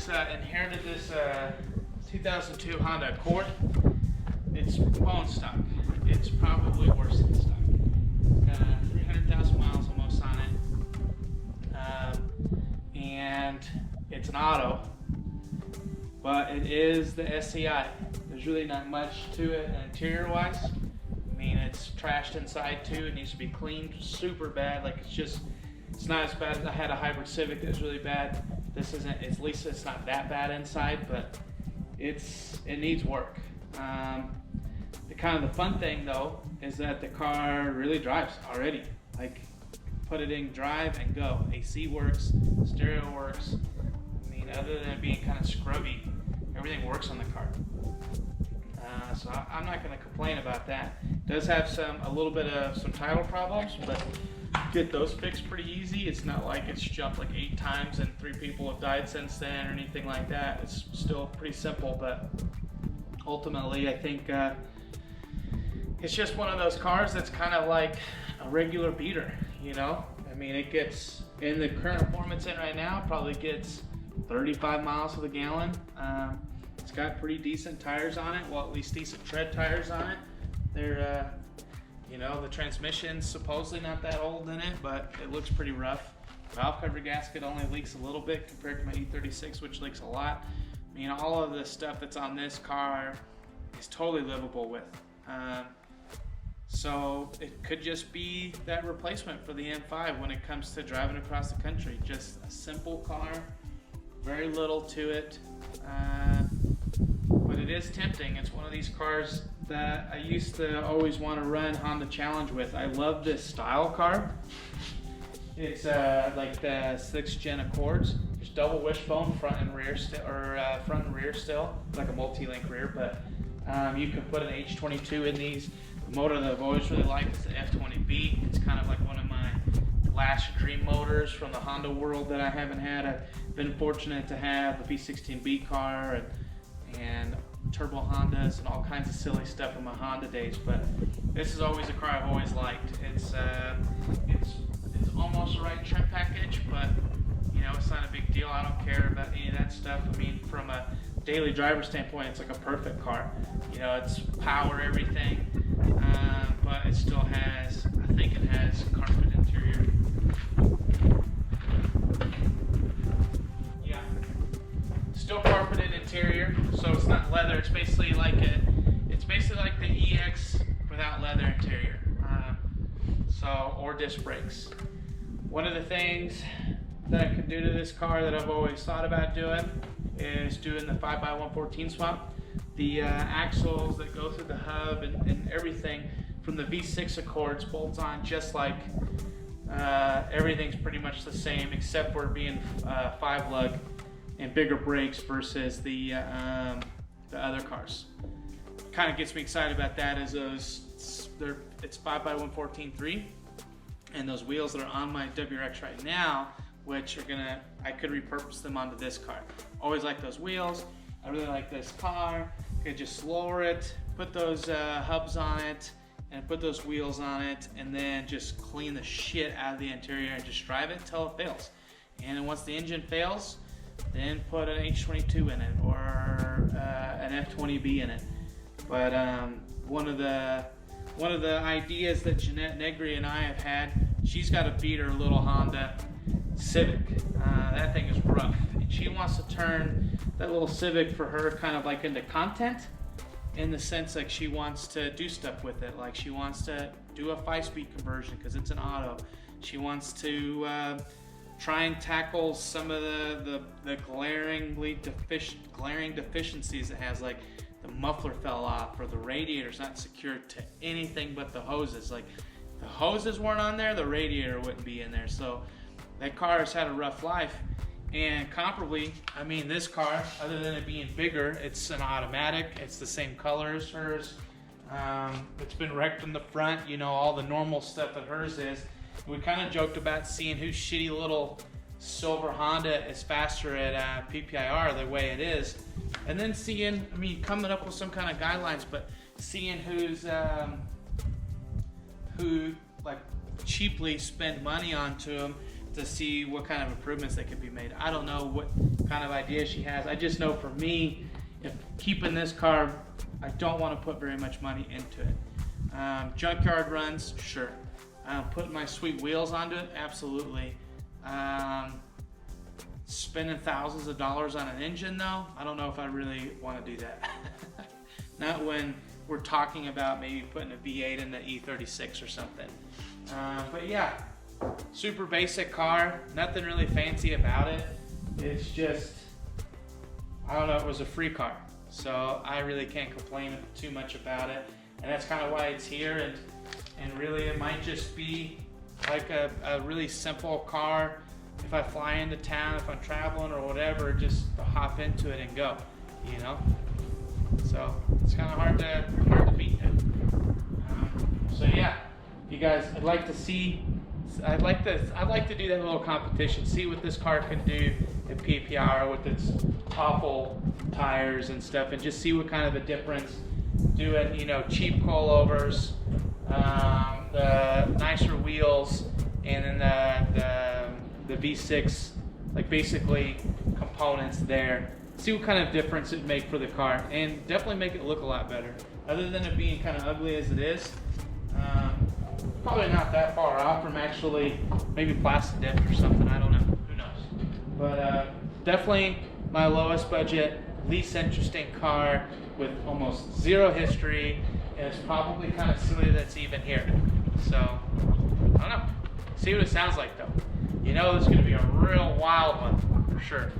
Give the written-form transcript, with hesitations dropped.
just inherited this 2002 Honda Accord. It's bone stock. It's probably worse than stock. It's got 300,000 miles almost on it. And it's an auto, but it is the SCI. There's really not much to it interior wise. I mean, it's trashed inside too. It needs to be cleaned super bad. Like it's not as bad as I had a hybrid Civic that was really bad. This isn't, at least it's not that bad inside, but it needs work. The fun thing though is that the car really drives already. Like, put it in drive and go. AC works, stereo works. I mean, other than it being kind of scrubby, everything works on the car. So I'm not going to complain about that. It does have a little bit of some title problems, but get those fixed pretty easy. It's not like it's jumped like 8 times and 3 people have died since then or anything like that. It's still pretty simple, but ultimately I think it's just one of those cars that's kind of like a regular beater, you know? I mean, it gets, in the current form it's in right now, probably gets 35 miles to the gallon. It's got pretty decent tires on it, well, at least decent tread tires on it. They're, you know, the transmission's supposedly not that old in it, but it looks pretty rough. Valve cover gasket only leaks a little bit compared to my E36, which leaks a lot. I mean, all of the stuff that's on this car is totally livable with. So it could just be that replacement for the M5 when it comes to driving across the country. Just a simple car, very little to it, but it is tempting. It's one of these cars that I used to always want to run Honda Challenge with. I love this style car. It's like the 6th gen Accords. There's double wishbone front and rear still, like a multi-link rear, but you can put an H22 in these. The motor that I've always really liked is the F20B. It's kind of like one of my last dream motors from the Honda world that I haven't had. I've been fortunate to have the V16B car and turbo Hondas and all kinds of silly stuff in my Honda days, but this is always a car I've always liked. It's almost the right trim package, but you know, it's not a big deal. I don't care about any of that stuff. I mean, from a daily driver standpoint, it's like a perfect car. You know, it's power everything, but it still has, I think it has carpet interior. Yeah, still carpeted interior, so it's not leather. It's basically like the EX without leather interior, or disc brakes. One of the things that I could do to this car that I've always thought about doing is doing the 5x114 swap. The axles that go through the hub and everything from the V6 Accords bolts on just like everything's pretty much the same, except for it being 5-lug and bigger brakes versus the other cars. Kind of gets me excited about that is it's 5x114.3, and those wheels that are on my WRX right now, which I could repurpose them onto this car. Always like those wheels. I really like this car. I could just lower it, put those hubs on it, and put those wheels on it, and then just clean the shit out of the interior and just drive it until it fails. And then once the engine fails, then put an H22 in it or an F20B in it. But one of the ideas that Jeanette Negri and I have had, she's got to beat her little Honda Civic. That thing is rough, and she wants to turn that little Civic for her kind of like into content, in the sense like she wants to do stuff with it. Like she wants to do a 5-speed conversion because it's an auto. She wants to try and tackle some of the glaring deficiencies it has, like the muffler fell off or the radiator's not secured to anything but the hoses. Like if the hoses weren't on there, the radiator wouldn't be in there. So that car has had a rough life. And comparably, I mean, this car, other than it being bigger, it's an automatic. It's the same color as hers. It's been wrecked in the front, you know, all the normal stuff that hers is. We kind of joked about seeing whose shitty little silver Honda is faster at PPIR the way it is. And then seeing, I mean, coming up with some kind of guidelines, but seeing who like cheaply spend money onto them to see what kind of improvements that could be made. I don't know what kind of ideas she has. I just know for me, if keeping this car, I don't want to put very much money into it. Junkyard runs, sure. Putting my sweet wheels onto it, absolutely. Spending thousands of dollars on an engine though, I don't know if I really want to do that. Not when we're talking about maybe putting a V8 in the E36 or something. But yeah, super basic car, nothing really fancy about it. It's just, I don't know, it was a free car. So I really can't complain too much about it. And that's kind of why it's here. And really it might just be like a really simple car. If I fly into town, if I'm traveling or whatever, just hop into it and go, you know? So it's kind of hard to beat it. So yeah, you guys, I'd like to do that little competition, see what this car can do at PPR with its awful tires and stuff, and just see what kind of a difference doing, you know, cheap coilovers, the nicer wheels, and then the V6, like basically components there. See what kind of difference it make for the car, and definitely make it look a lot better. Other than it being kind of ugly as it is, probably not that far off from actually maybe plastic dipped or something. I don't know. Who knows? But definitely my lowest budget, least interesting car with almost zero history, and it's probably kind of silly that's even here. So I don't know. See what it sounds like though. You know, it's going to be a real wild one for sure.